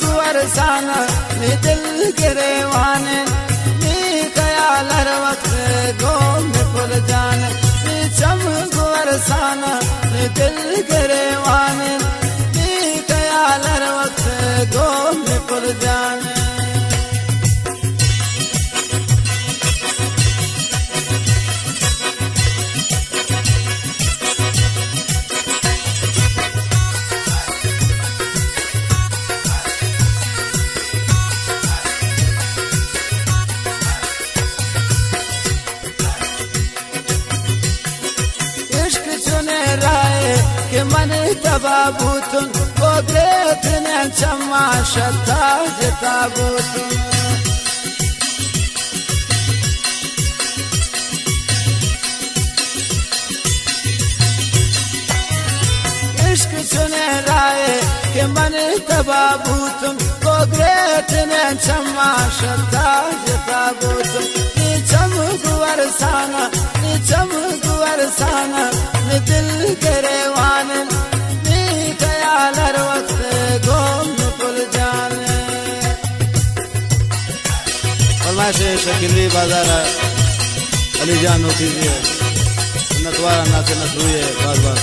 गुवरसाना नी दिल गिरेवाने नी ख्याल हर वक्त गोम पुल जाने नी चम गुवरसाना नी दिल गिरेवाने नी ख्याल हर वक्त गोम पुल जाने के मन तबाबूतुन वो ग्रेत ने चम्मा शता जताबूतुन इश्क सुने राय के मन तबाबूतुन वो ग्रेत ने चम्मा शता जताबूतुन नी चम गुवरसाना नी चम गुवरसाना नी दिल गिरेवाने नी ख्याल हर वक्त गोम पुल जाने। फरमाइश शकीली बाजार अली जान होती है नतवारा नाचे नसरुए बार बार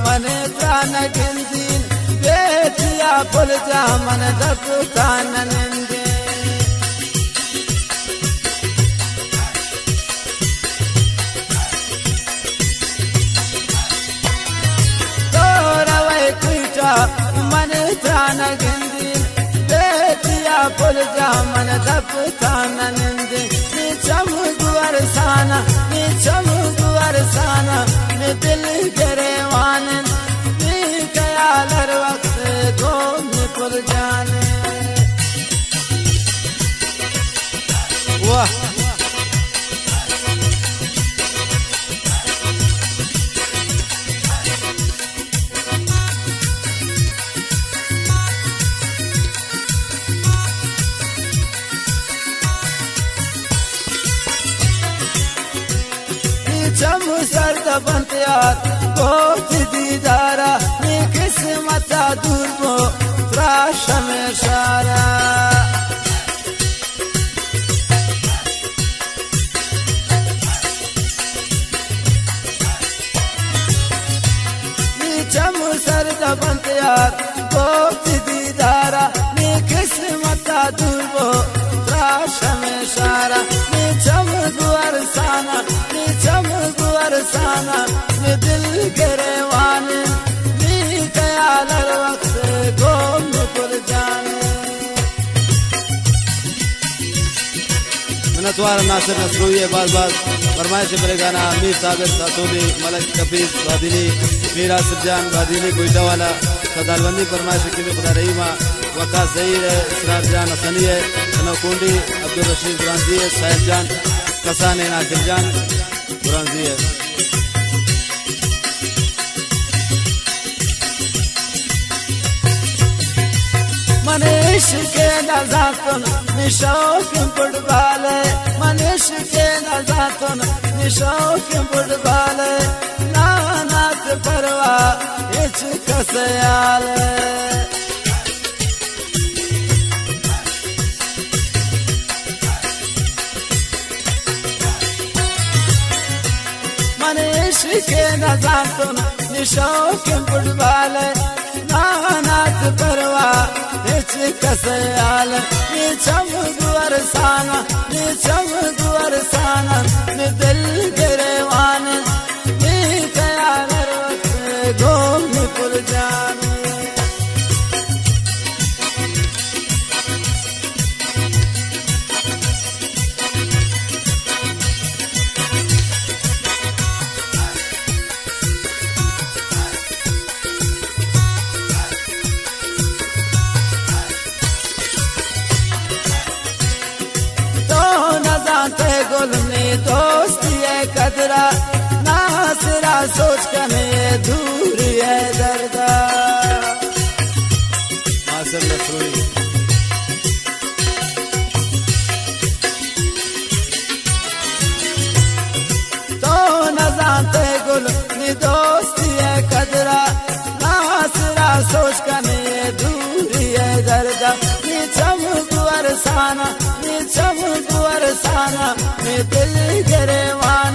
मन प्राण गिंदीन बेटिया पुल जा मन दपुतान निंदे तोरा वै कुटा मन प्राण गिंदीन बेटिया पुल जा मन दपुतान निंदे नी चम गुवरसाना नी चम गुवरसाना नी दिल गिरेवाने नी ख्याल हर वक्त गोम पुल जाने। वाह चम सर्द बंतियार गोत दीदारा नी किस्मत दूर को त्राश में शारा नी चम सर्द बंतियार गोत दीदारा नी किस्मत दूर को त्राश में शारा नी चम गुवरसाना नी चम गुवरसाना नी दिल गिरेवाने नी ख्याल हर वक्त गोम पुल जाने। नतवारा नासिर नसरुए बार बार फरमाइश मेरे गाना अमीर सागर सातोली मलक कबीर बादिनी मीरा सज्जान बादिनी कोयटा वाला सदालबंदी फरमाइश के लिए खुदा रहीमा वका ज़हीर है इसरार जान हसनी है नौकुंडी अब्दुल रशीद गुरांजी है साहिब जान कसान है नासिर जान गुरांजी है। मनीष के नज़ातुन निशौक फुटबॉल मनीष के नज़ातुन निशौक फुटबॉल नानात परवा इच कसयाल मनीष के नज़ातुन निशौक फुटबॉल नानात परवा इच कसयाल नी चम गुवरसाना नी चम गुवरसाना नी दिल गिरेवाने नी ख्याल हर वक्त गोम पुल जाने। गुल में दोस्ती है कदरा नासरा सोच कर दूर है दर्दा। जाना मैं दिल गिरवाना